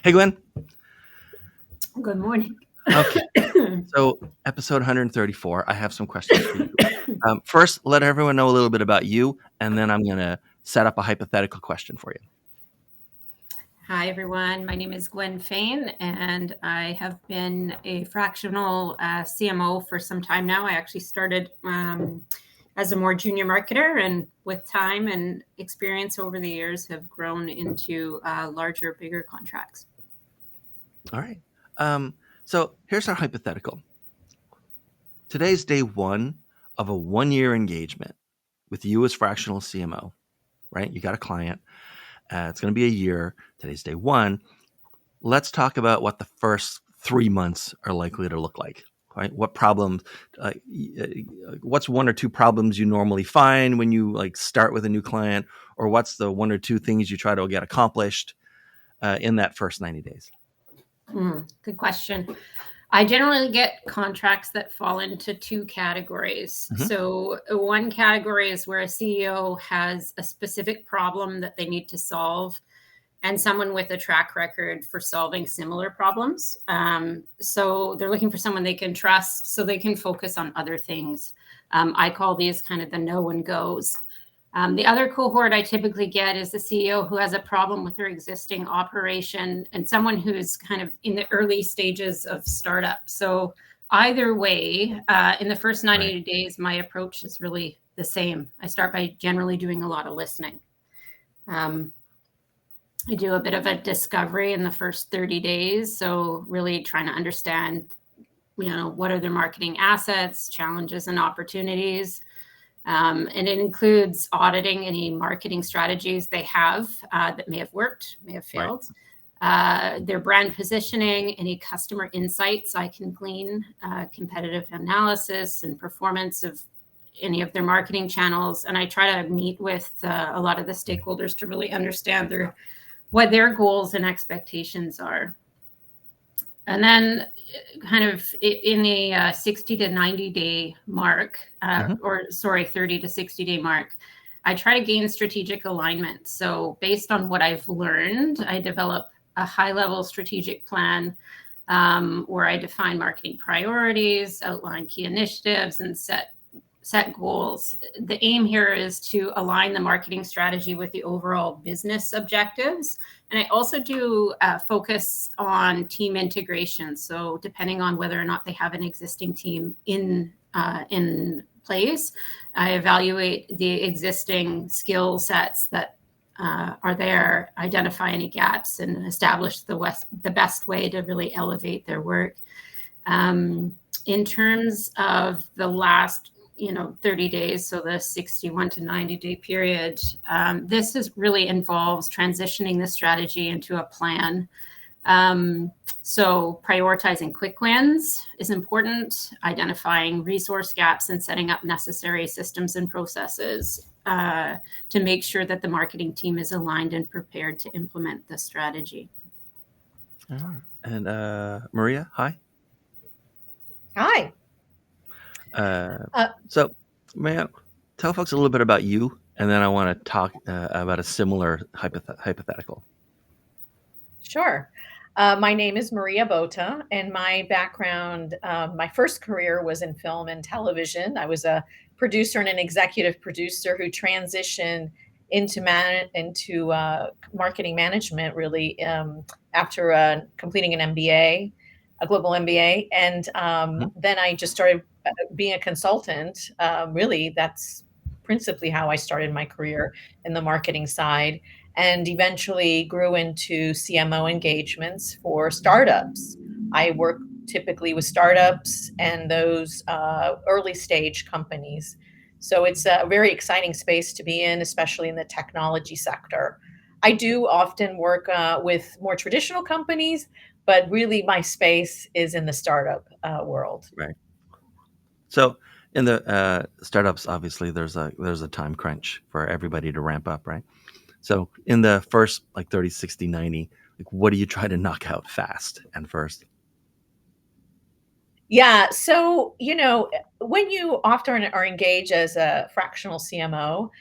Hey, Gwen. Good morning. Okay, so episode 134, I have some questions for you. First, let everyone know a little bit about you, and then I'm going to set up a hypothetical question for you. Hi, everyone. My name is Gwynne Fane, and I have been a fractional CMO for some time now. I actually started as a more junior marketer, and with time and experience over the years, have grown into larger, bigger contracts. All right. So here's our hypothetical. Today's day one of a 1-year engagement with you as fractional CMO, right? You got a client. It's going to be a year. Today's day one. Let's talk about what the first 3 months are likely to look like. Right? What problems? What's one or two problems you normally find when you start with a new client, or what's the one or two things you try to get accomplished in that first 90 days? Good question. I generally get contracts that fall into two categories. Mm-hmm. So, one category is where a CEO has a specific problem that they need to solve, and someone with a track record for solving similar problems. So, they're looking for someone they can trust so they can focus on other things. I call these kind of the no one goes. The other cohort I typically get is the CEO who has a problem with their existing operation and someone who's kind of in the early stages of startup. So either way, in the first 90 Right. days, my approach is really the same. I start by generally doing a lot of listening. I do a bit of a discovery in the first 30 days. So really trying to understand, what are their marketing assets, challenges, and opportunities. And it includes auditing any marketing strategies they have that may have worked, may have Right. failed, their brand positioning, any customer insights I can glean, competitive analysis and performance of any of their marketing channels. And I try to meet with a lot of the stakeholders to really understand what their goals and expectations are. And then kind of in the 60 to 90 day mark, 30 to 60 day mark, I try to gain strategic alignment. So based on what I've learned, I develop a high level strategic plan where I define marketing priorities, outline key initiatives, and set goals. The aim here is to align the marketing strategy with the overall business objectives. And I also do focus on team integration. So depending on whether or not they have an existing team in place, I evaluate the existing skill sets that are there, identify any gaps, and establish the best way to really elevate their work. In terms of the last 30 days, so the 61 to 90 day period, this really involves transitioning the strategy into a plan. So prioritizing quick wins is important, identifying resource gaps and setting up necessary systems and processes to make sure that the marketing team is aligned and prepared to implement the strategy. All right. And Maria, hi. Hi. So, Maria, tell folks a little bit about you, and then I want to talk about a similar hypothetical. Sure. My name is Maria Botta, and my background, my first career was in film and television. I was a producer and an executive producer who transitioned into marketing management really after completing an MBA, a global MBA. And then I just started being a consultant. Really, that's principally how I started my career in the marketing side, and eventually grew into CMO engagements for startups. I work typically with startups and those early stage companies. So it's a very exciting space to be in, especially in the technology sector. I do often work with more traditional companies, but really my space is in the startup world. Right. So in the startups, obviously, there's a time crunch for everybody to ramp up, right? So in the first 30, 60, 90, what do you try to knock out fast and first? Yeah. So, when you often are engaged as a fractional CMO,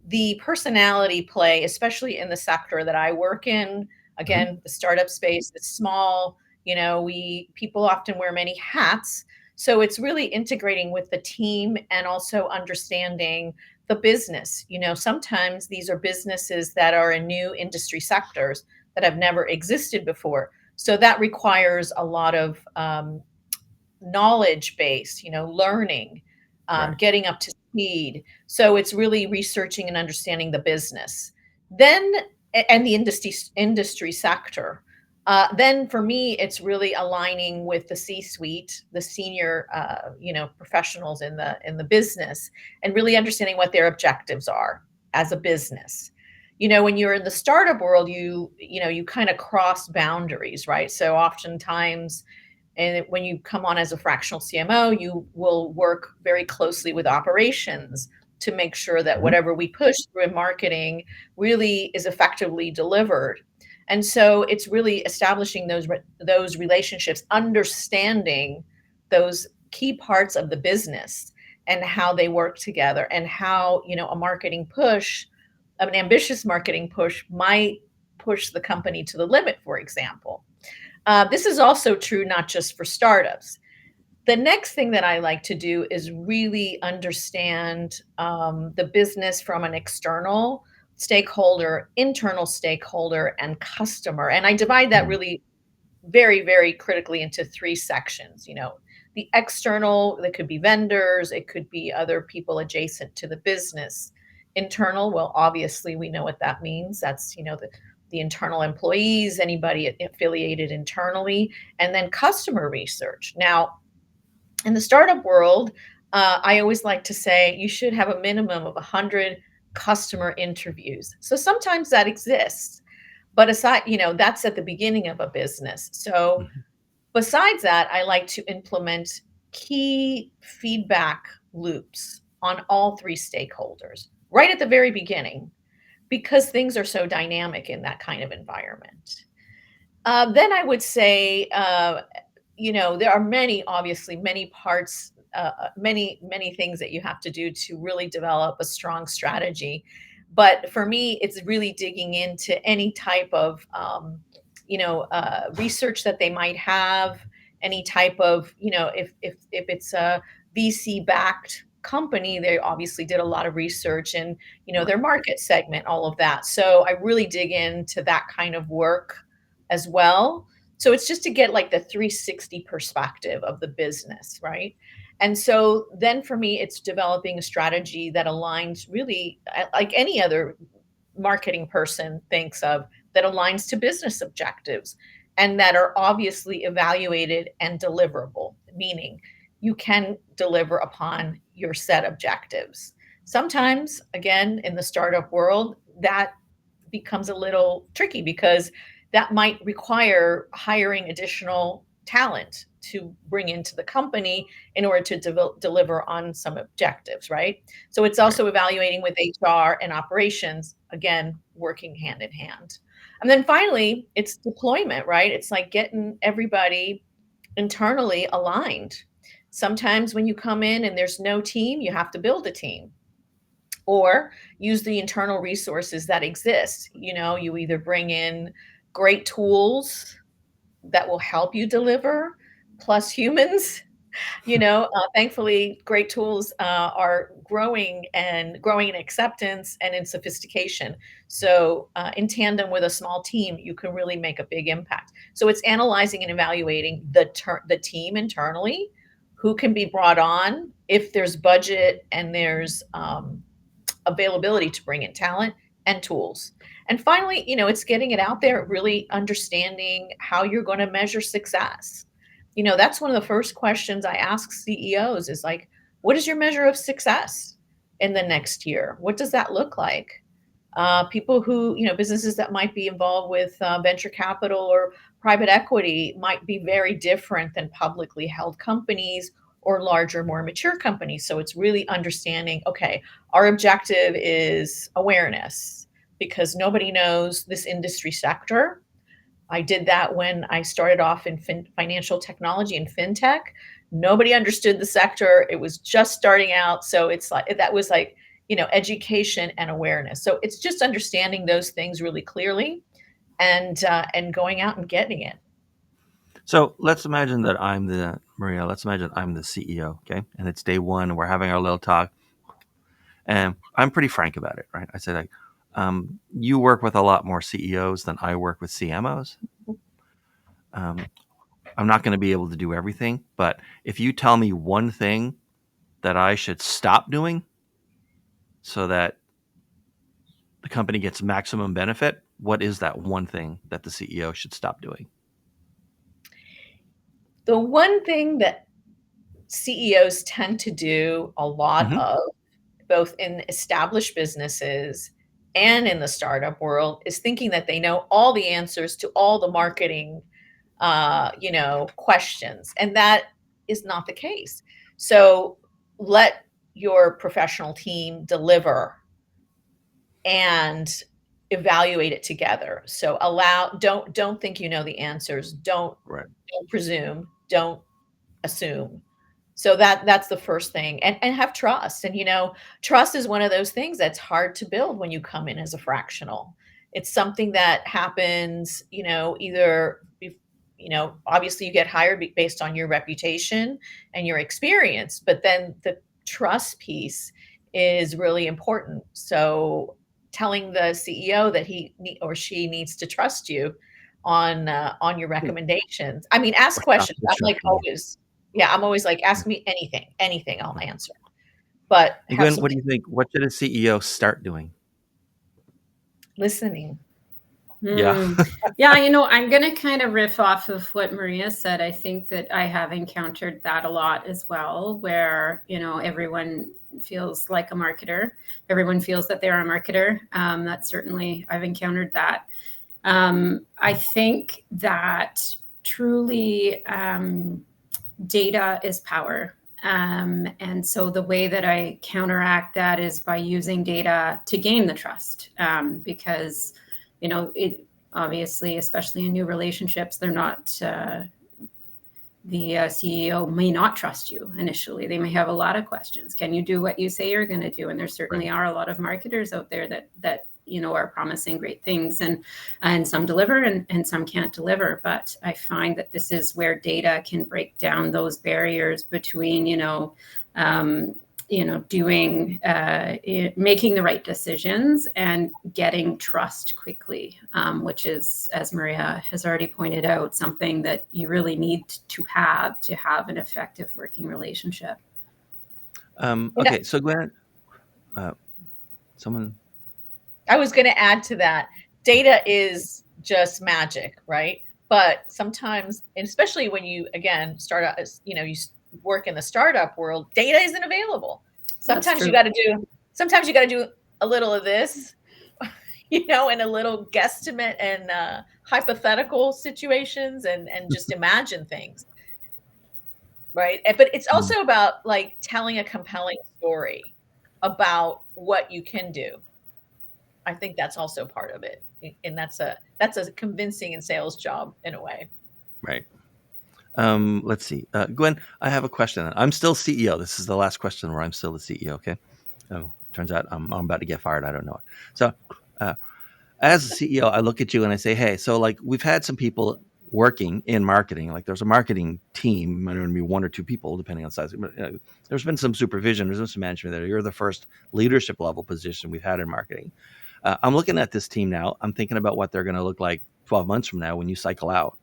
the personality play, especially in the sector that I work in, Again, the startup space is small. People often wear many hats. So it's really integrating with the team and also understanding the business. Sometimes these are businesses that are in new industry sectors that have never existed before. So that requires a lot of knowledge base, learning, Right. getting up to speed. So it's really researching and understanding the business. Then, and the industry sector. Then for me, it's really aligning with the C-suite, the senior, professionals in the business, and really understanding what their objectives are as a business. When you're in the startup world, you kind of cross boundaries, right? So oftentimes, and when you come on as a fractional CMO, you will work very closely with operations to make sure that Mhm. whatever we push through in marketing really is effectively delivered. And so it's really establishing those relationships, understanding those key parts of the business and how they work together, and how a marketing push, an ambitious marketing push, might push the company to the limit, for example. This is also true not just for startups. The next thing that I like to do is really understand the business from an external stakeholder, internal stakeholder, and customer. And I divide that Mhm. really very, very critically into three sections. The external, that could be vendors, it could be other people adjacent to the business. Internal, well, obviously we know what that means. That's, the internal employees, anybody affiliated internally, and then customer research. Now, in the startup world, I always like to say you should have a minimum of 100 customer interviews. So sometimes that exists, but aside, that's at the beginning of a business. So Mhm. besides that, I like to implement key feedback loops on all three stakeholders right at the very beginning, because things are so dynamic in that kind of environment. Then I would say, there are obviously many parts, many things that you have to do to really develop a strong strategy. But for me, it's really digging into any type of, research that they might have, any type of, if it's a VC backed company, they obviously did a lot of research, and Right. their market segment, all of that. So I really dig into that kind of work as well. So it's just to get like the 360 perspective of the business, right? And so then for me, it's developing a strategy that aligns really, like any other marketing person thinks of, that aligns to business objectives and that are obviously evaluated and deliverable, meaning you can deliver upon your set objectives. Sometimes, again, in the startup world, that becomes a little tricky because that might require hiring additional talent to bring into the company in order to deliver on some objectives, right? So it's Right. also evaluating with HR and operations, again, working hand in hand. And then finally, it's deployment, right? It's like getting everybody internally aligned. Sometimes when you come in and there's no team, you have to build a team or use the internal resources that exist. You either bring in great tools that will help you deliver, plus humans. Thankfully, great tools are growing in acceptance and in sophistication. So, in tandem with a small team, you can really make a big impact. So, it's analyzing and evaluating the team internally, who can be brought on if there's budget and there's availability to bring in talent and tools. And finally, it's getting it out there, really understanding how you're going to measure success. That's one of the first questions I ask CEOs is like, what is your measure of success in the next year? What does that look like? People who, businesses that might be involved with venture capital or private equity might be very different than publicly held companies or larger, more mature companies. So it's really understanding, okay, our objective is awareness because nobody knows this industry sector. I did that when I started off in financial technology and fintech. Nobody understood the sector. It was just starting out. So it's like that was like, education and awareness. So it's just understanding those things really clearly and going out and getting it. So let's imagine that Maria, let's imagine I'm the CEO, okay? And it's day one, and we're having our little talk. And I'm pretty frank about it, right? I said, like, you work with a lot more CEOs than I work with CMOs. I'm not going to be able to do everything, but if you tell me one thing that I should stop doing so that the company gets maximum benefit, what is that one thing that the CEO should stop doing? The one thing that CEOs tend to do a lot Mm-hmm. of, both in established businesses and in the startup world, is thinking that they know all the answers to all the marketing, questions, and that is not the case. So let your professional team deliver and evaluate it together. So don't think you know the answers. Right. Don't presume. Don't assume. So that's the first thing. And have trust. And trust is one of those things that's hard to build when you come in as a fractional. It's something that happens, either obviously you get hired based on your reputation and your experience, but then the trust piece is really important. So telling the CEO that or she needs to trust you on your recommendations. I mean, ask Or stop questions. I'm like disrupting you. always, yeah, I'm always like, ask me anything I'll answer. But Hey, have Gwynne, some what do you think? What should a CEO start doing? listening. Yeah. Yeah, I'm going to kind of riff off of what Maria said. I think that I have encountered that a lot as well, where, everyone feels like a marketer. Everyone feels that they're a marketer. That's certainly, I've encountered that. I think that truly data is power. And so the way that I counteract that is by using data to gain the trust, because it obviously, especially in new relationships, they're not, the CEO may not trust you initially. They may have a lot of questions. Can you do what you say you're going to do? And there certainly are a lot of marketers out there that are promising great things, and some deliver and some can't deliver. But I find that this is where data can break down those barriers between, doing, making the right decisions and getting trust quickly, which is, as Maria has already pointed out, something that you really need to have an effective working relationship. Okay, so Gwen, someone. I was going to add to that. Data is just magic, right? But sometimes, and especially when you again start out, you work in the startup world, data isn't available. Sometimes you got to do a little of this, and a little guesstimate and hypothetical situations, and just imagine things, right? But it's also about like telling a compelling story about what you can do. I think that's also part of it, and that's a convincing and sales job in a way. Right. Let's see, Gwen. I have a question. I'm still CEO. This is the last question where I'm still the CEO. Okay. Oh, turns out I'm about to get fired. I don't know it. So, as a CEO, I look at you and I say, hey, so like we've had some people working in marketing. Like there's a marketing team, might only be one or two people, depending on size. But, there's been some supervision, there's been some management there. You're the first leadership level position we've had in marketing. I'm looking at this team now. I'm thinking about what they're going to look like 12 months from now when you cycle out.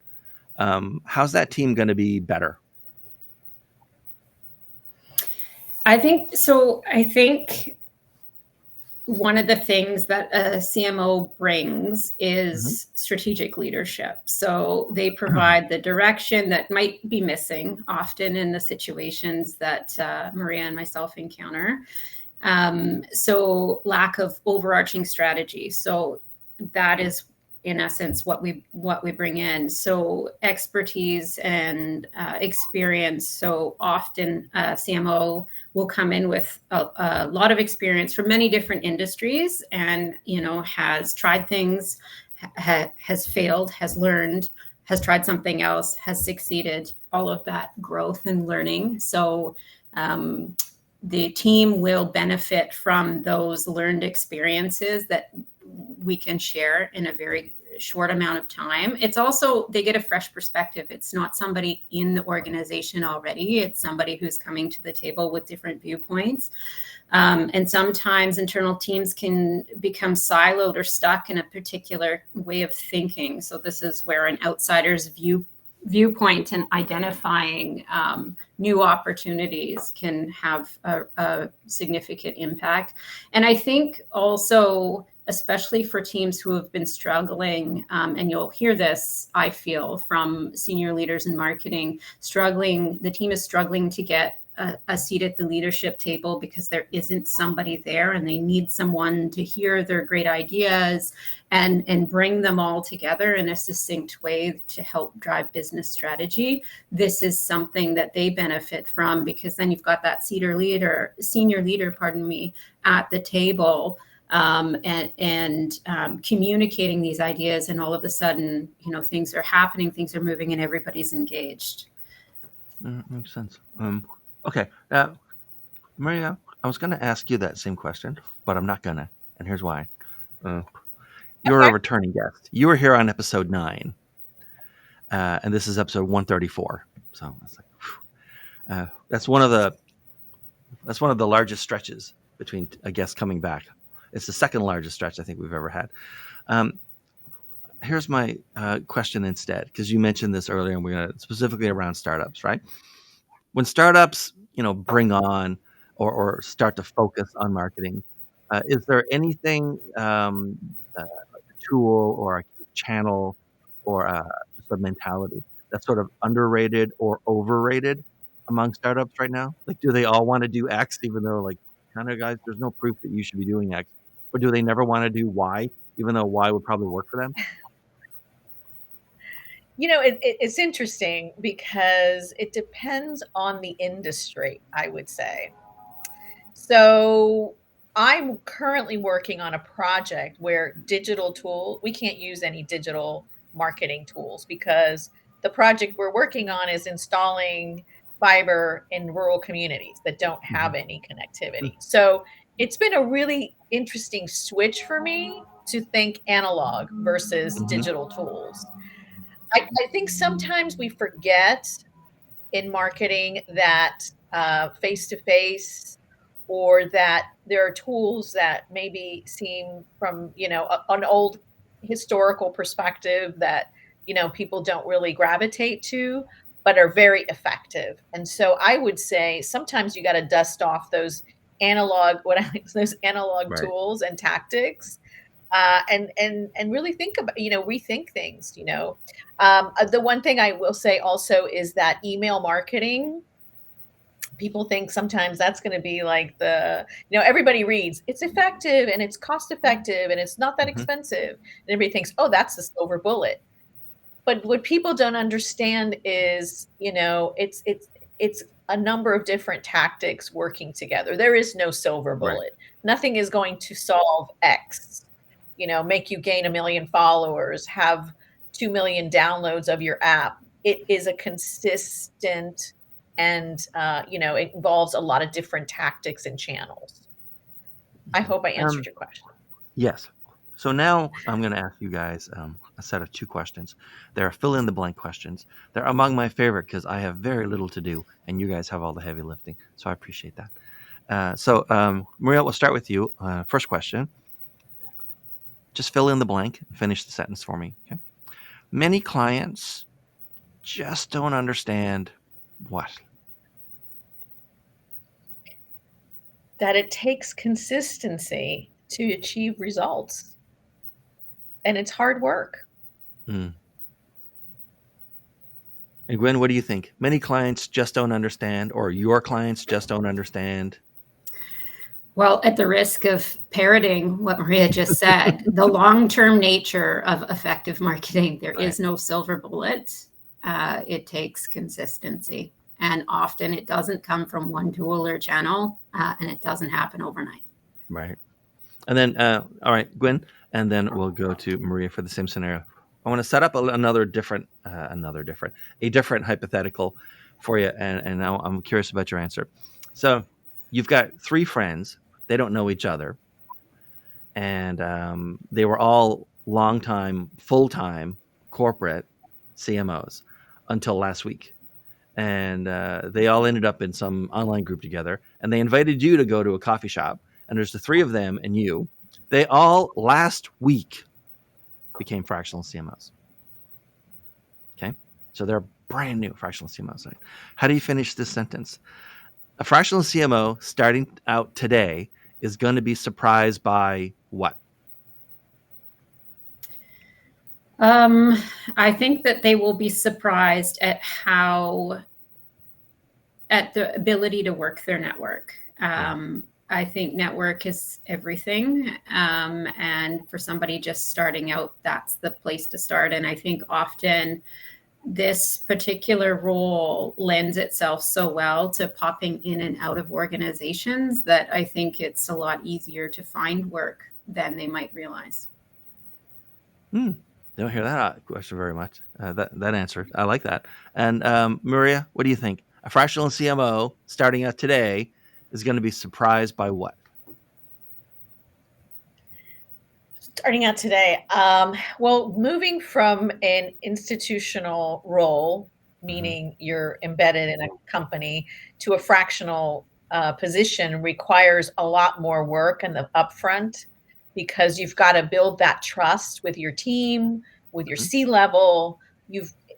How's that team going to be better? I think one of the things that a CMO brings is strategic leadership. So they provide the direction that might be missing often in the situations that Maria and myself encounter. So lack of overarching strategy. So that is, in essence, what we bring in. So expertise and experience. So often CMO will come in with a lot of experience from many different industries, and has tried things, has failed, has learned, has tried something else, has succeeded. All of that growth and learning. So the team will benefit from those learned experiences that we can share in a very short amount of time. It's also, they get a fresh perspective. It's not somebody in the organization already. It's somebody who's coming to the table with different viewpoints. And sometimes internal teams can become siloed or stuck in a particular way of thinking. So this is where an outsider's viewpoint and identifying new opportunities can have a significant impact. And I think also, especially for teams who have been struggling, and you'll hear this, I feel, from senior leaders in marketing, the team is struggling to get a seat at the leadership table because there isn't somebody there, and they need someone to hear their great ideas and bring them all together in a succinct way to help drive business strategy. This is something that they benefit from, because then you've got that senior leader, at the table, and communicating these ideas, and all of a sudden, things are happening, things are moving, and everybody's engaged. Makes sense. Okay. Maria, I was going to ask you that same question, but I'm not going to. And here's why. You're a returning guest. You were here on episode 9. And this is episode 134. So it's like, that's one of the largest stretches between a guest coming back. It's the second largest stretch I think we've ever had. Here's my question instead, because you mentioned this earlier, and we're going to specifically around startups, right? When startups, bring on or start to focus on marketing, is there anything, a tool or a channel or just a mentality that's sort of underrated or overrated among startups right now? Like, do they all want to do X, even though, like, kind of, guys, there's no proof that you should be doing X? Or do they never want to do Y, even though Y would probably work for them? It's interesting because it depends on the industry, I would say. So I'm currently working on a project where we can't use any digital marketing tools, because the project we're working on is installing fiber in rural communities that don't have any connectivity. So it's been a really interesting switch for me to think analog versus digital tools. I think sometimes we forget in marketing that face-to-face, or that there are tools that maybe seem from, an old historical perspective that, people don't really gravitate to, but are very effective. And so I would say sometimes you got to dust off those analog, Right. tools and tactics, and really think about, rethink things. The one thing I will say also is that email marketing, people think sometimes that's going to be like everybody reads it's effective and it's cost effective and it's not that expensive, and everybody thinks, oh, that's the silver bullet. But what people don't understand is, it's a number of different tactics working together. There is no silver bullet. Right. Nothing is going to solve X, make you gain 1 million followers, have 2 million downloads of your app. It is a consistent, and it involves a lot of different tactics and channels. I hope I answered your question. Yes. So now I'm going to ask you guys a set of 2 questions. They're fill-in-the-blank questions. They're among my favorite because I have very little to do, and you guys have all the heavy lifting. So I appreciate that. So Maria, we'll start with you. First question. Just fill in the blank. Finish the sentence for me. Okay? Many clients just don't understand what? That it takes consistency to achieve results. And it's hard work. And Gwynne, what do you think? Many clients just don't understand, or your clients just don't understand? Well, at the risk of parroting what Maria just said, the long-term nature of effective marketing, there is no silver bullet. It takes consistency. And often it doesn't come from one tool or channel, and it doesn't happen overnight. Right. And then, all right, Gwynne, and then we'll go to Maria for the same scenario. I want to set up a different hypothetical for you, and now I'm curious about your answer. So you've got 3 friends. They don't know each other, and they were all long-time, full-time corporate CMOs until last week. And they all ended up in some online group together, and they invited you to go to a coffee shop, and there's the three of them and you. They all last week became fractional CMOs. Okay, so they're brand new fractional CMOs. Right? How do you finish this sentence? A fractional CMO starting out today is going to be surprised by what? I think that they will be surprised at the ability to work their network. I think network is everything. And for somebody just starting out, that's the place to start. And I think often this particular role lends itself so well to popping in and out of organizations that I think it's a lot easier to find work than they might realize. Don't hear that question very much. That answer, I like that. And Maria, what do you think? A fractional CMO starting out today is going to be surprised by what? Starting out today, well, moving from an institutional role, meaning you're embedded in a company, to a fractional position requires a lot more work in the upfront, because you've got to build that trust with your team, with your C-level.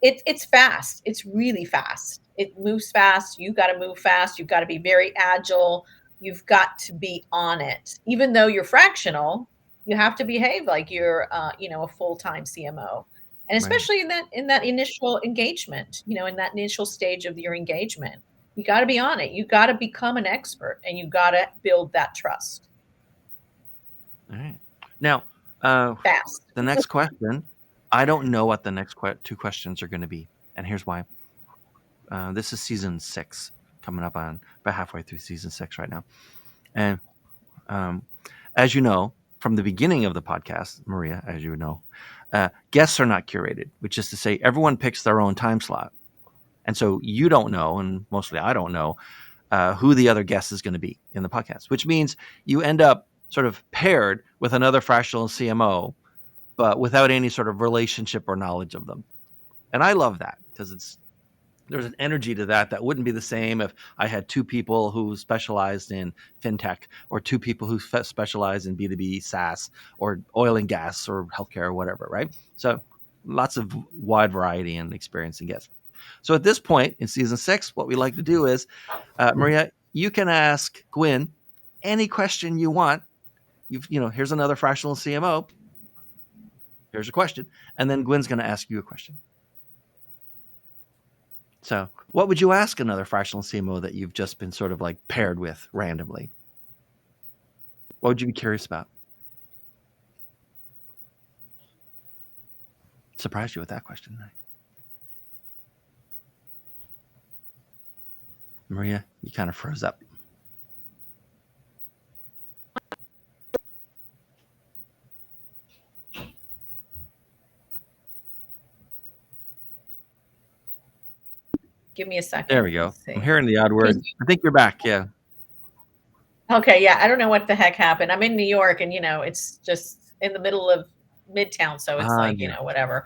It's fast. It's really fast. It moves fast. You got to move fast. You've got to be very agile. You've got to be on it. Even though you're fractional, you have to behave like you're a full-time CMO. And especially in that initial engagement, in that initial stage of your engagement, you got to be on it. You got to become an expert, and you got to build that trust. All right. Now, Fast. the next question, I don't know what the next two questions are going to be. And here's why. This is season 6, coming up on about halfway through season 6 right now. And as you know, from the beginning of the podcast, Maria, as you know, guests are not curated, which is to say everyone picks their own time slot. And so you don't know, and mostly I don't know, who the other guest is going to be in the podcast, which means you end up sort of paired with another fractional CMO, but without any sort of relationship or knowledge of them. And I love that, because there's an energy to that wouldn't be the same if I had two people who specialized in fintech, or two people who specialize in B2B SaaS, or oil and gas, or healthcare, or whatever, right? So lots of wide variety and experience in guests. So at this point in season 6, what we like to do is, Maria, you can ask Gwynne any question you want. Here's another fractional CMO. Here's a question. And then Gwynne's going to ask you a question. So what would you ask another fractional CMO that you've just been sort of like paired with randomly? What would you be curious about? Surprised you with that question. Maria, you kind of froze up. Give me a second. There we go. I'm hearing the odd word. I think you're back. Yeah. Okay. Yeah. I don't know what the heck happened. I'm in New York, and it's just in the middle of Midtown. So it's whatever.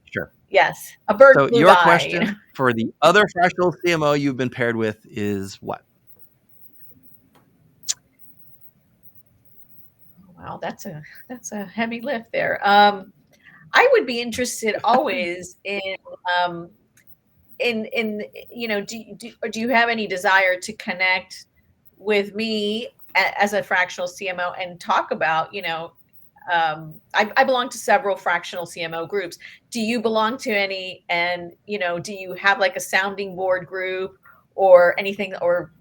Sure. Yes. A bird So flew your by. question for the other fractional CMO you've been paired with is what? Wow, that's a heavy lift there. I would be interested always in do you have any desire to connect with me as a fractional CMO and talk about, I belong to several fractional CMO groups. Do you belong to any? And, do you have like a sounding board group or anything, or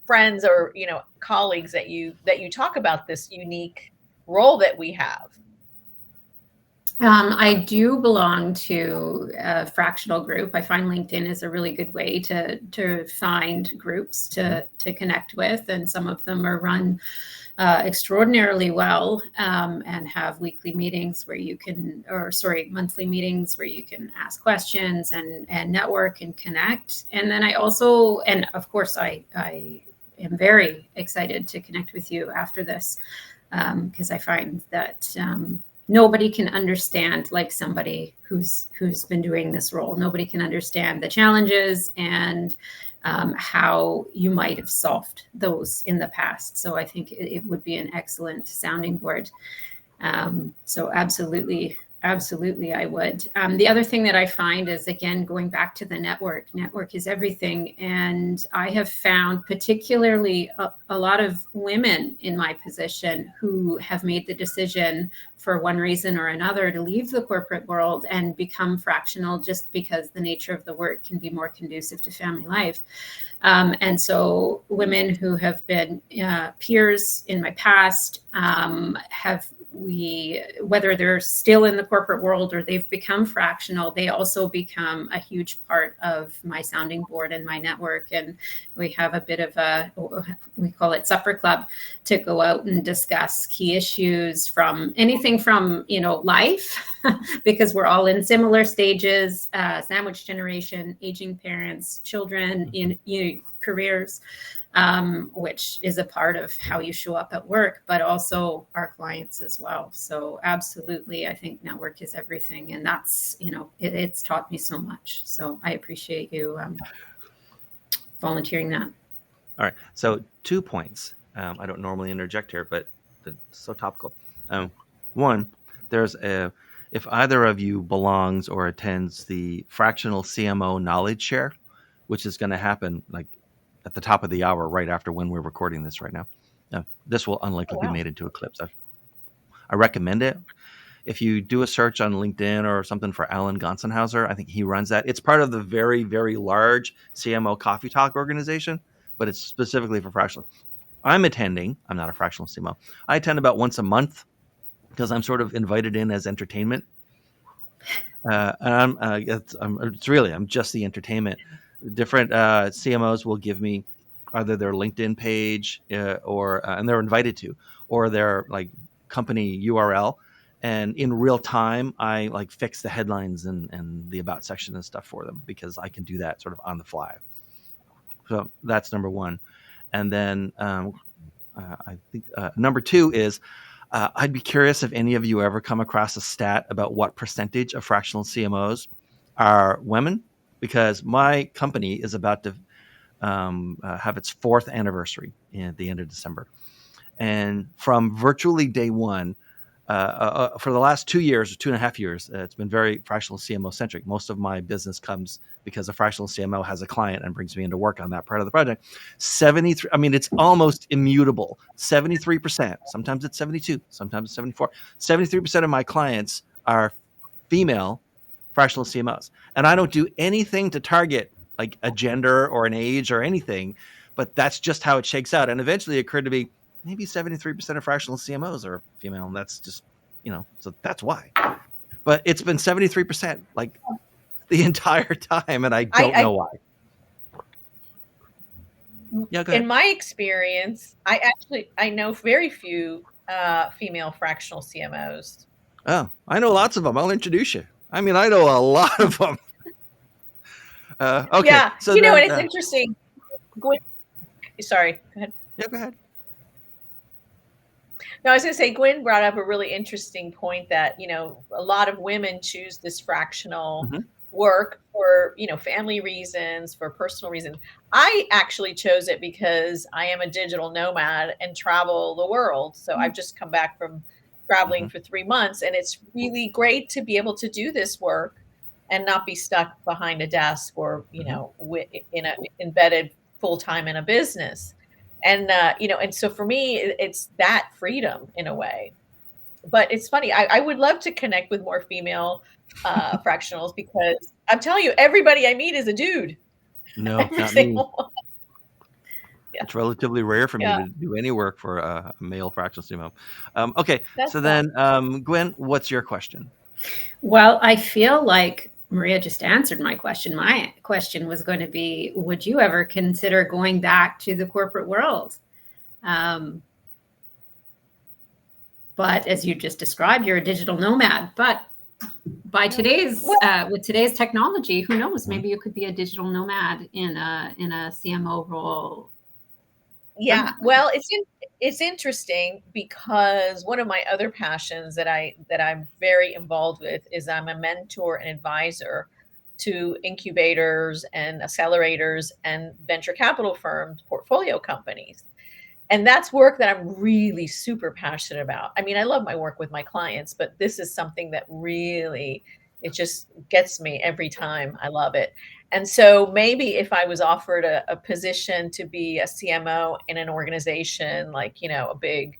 friends or, colleagues that you talk about this unique role that we have? I do belong to a fractional group. I find LinkedIn is a really good way to find groups to connect with, and some of them are run extraordinarily well, and have weekly meetings where you can, monthly meetings where you can ask questions and network and connect. And then I also, and of course, I am very excited to connect with you after this, because I find that nobody can understand like somebody who's been doing this role. Nobody can understand the challenges and how you might have solved those in the past. So I think it would be an excellent sounding board. So absolutely, I would. The other thing that I find is, again, going back to the network is everything. And I have found particularly a lot of women in my position who have made the decision for one reason or another to leave the corporate world and become fractional, just because the nature of the work can be more conducive to family life. And so women who have been peers in my past whether they're still in the corporate world or they've become fractional, they also become a huge part of my sounding board and my network. And we have a bit of we call it supper club, to go out and discuss key issues from anything from, life, because we're all in similar stages, sandwich generation, aging parents, children, in careers, which is a part of how you show up at work, but also our clients as well. So absolutely, I think network is everything. And that's, it's taught me so much. So I appreciate you volunteering that. All right. So 2 points. I don't normally interject here, but it's so topical. One, if either of you belongs or attends the fractional CMO knowledge share, which is going to happen like at the top of the hour, right after when we're recording this right now. This will unlikely be made into a clip. So I recommend it. If you do a search on LinkedIn or something for Alan Gonsenhauser, I think he runs that. It's part of the very, very large CMO Coffee Talk organization, but it's specifically for fractional. I'm attending. I'm not a fractional CMO. I attend about once a month because I'm sort of invited in as entertainment. And I'm just the entertainment. Different CMOs will give me either their LinkedIn page or and they're invited to, or their like company URL, and in real time I like fix the headlines and the about section and stuff for them, because I can do that sort of on the fly. So that's number one. And then I think number two is I'd be curious if any of you ever come across a stat about what percentage of fractional CMOs are women, because my company is about to have its 4th anniversary at the end of December. And from virtually day one, for the last 2 years or 2.5 years, it's been very fractional CMO centric. Most of my business comes because a fractional CMO has a client and brings me into work on that part of the project. 73, I mean, it's almost immutable. 73%, sometimes it's 72, sometimes it's 74. 73% of my clients are female fractional CMOs. And I don't do anything to target like a gender or an age or anything, but that's just how it shakes out. And eventually it occurred to me, maybe 73% of fractional CMOs are female, and that's just, so that's why. But it's been 73% like the entire time, and I don't know why. Yeah, go ahead. In my experience, I know very few female fractional CMOs. Oh, I know lots of them. I'll introduce you. I mean, I know a lot of them. Okay. Yeah, so and then, it's interesting. Sorry, go ahead. Yeah, go ahead. No, I was going to say, Gwynne brought up a really interesting point that, a lot of women choose this fractional work for, family reasons, for personal reasons. I actually chose it because I am a digital nomad and travel the world. So I've just come back from traveling for 3 months, and it's really great to be able to do this work and not be stuck behind a desk or, embedded full-time in a business. And, and so for me, it's that freedom in a way. But it's funny. I would love to connect with more female fractionals, because I'm telling you, everybody I meet is a dude. No, not me. Yeah. It's relatively rare for me to do any work for a male fractional CMO. Okay, so then, Gwynne, what's your question? Well, I feel like Maria just answered my question. My question was going to be, would you ever consider going back to the corporate world? But as you just described, you're a digital nomad. But by with today's technology, who knows? Maybe you could be a digital nomad in a CMO role. Yeah, well, it's interesting because one of my other passions that I'm very involved with is I'm a mentor and advisor to incubators and accelerators and venture capital firms, portfolio companies. And that's work that I'm really super passionate about. I mean, I love my work with my clients, but this is something that really, it just gets me every time. I love it. And so maybe if I was offered a position to be a CMO in an organization, like, a big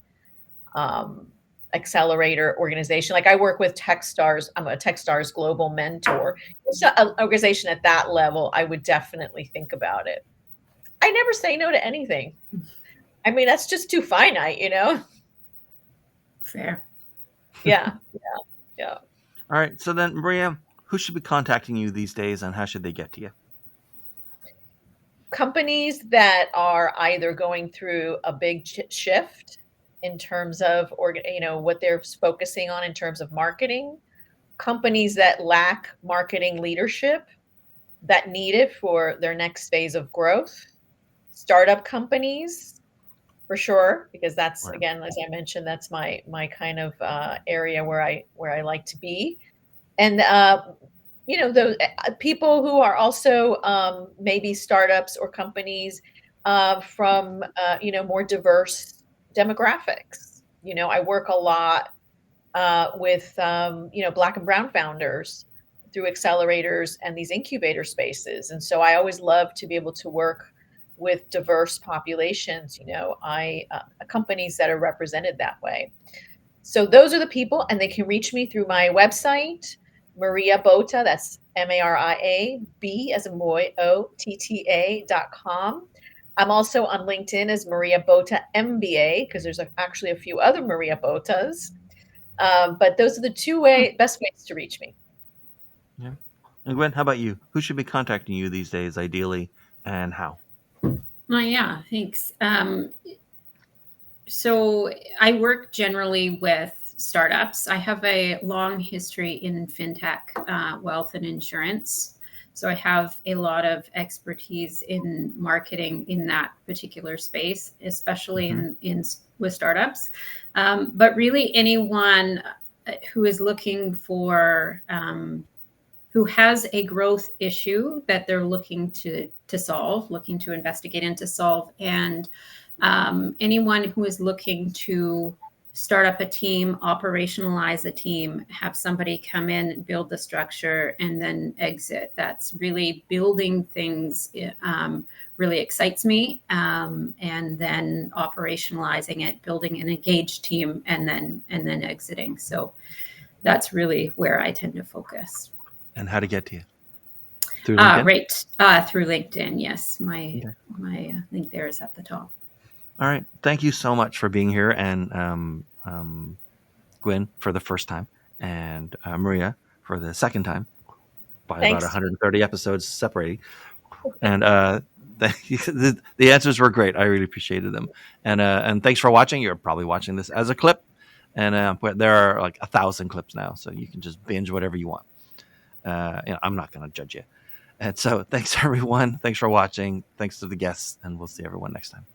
um, accelerator organization, like I work with Techstars, I'm a Techstars global mentor. So an organization at that level, I would definitely think about it. I never say no to anything. I mean, that's just too finite. Fair. Yeah, yeah. All right. So then, Maria, who should be contacting you these days, and how should they get to you? Companies that are either going through a big shift in terms of, what they're focusing on in terms of marketing, companies that lack marketing leadership that need it for their next phase of growth, startup companies for sure, because that's, Right. again, as I mentioned, that's my kind of area where I like to be. And those people who are also maybe startups or companies from more diverse demographics. I work a lot with Black and brown founders through accelerators and these incubator spaces, and so I always love to be able to work with diverse populations. I companies that are represented that way. So those are the people, and they can reach me through my website, Maria Botta. That's MARIA B as in boy, OTTA.com. I'm also on LinkedIn as Maria Botta MBA because there's actually a few other Maria Bottas. But those are the best ways to reach me. Yeah. And Gwen, how about you? Who should be contacting you these days, ideally, and how? Well, yeah, thanks. So I work generally with startups. I have a long history in fintech, wealth, and insurance. So I have a lot of expertise in marketing in that particular space, especially in with startups. But really, anyone who is looking for who has a growth issue that they're looking to solve, looking to investigate and to solve, and anyone who is looking to start up a team, operationalize a team, have somebody come in, build the structure, and then exit. That's really building things. Really excites me, and then operationalizing it, building an engaged team, and then exiting. So that's really where I tend to focus. And how to get to you? Through LinkedIn? Right. Through LinkedIn. Yes. My link there is at the top. All right. Thank you so much for being here, and Gwynne for the first time, and Maria for the second time by about Thanks. 130 episodes separating. And the answers were great. I really appreciated them. And thanks for watching. You're probably watching this as a clip, and there are like 1,000 clips now, so you can just binge whatever you want. I'm not going to judge you. And so thanks everyone. Thanks for watching. Thanks to the guests, and we'll see everyone next time.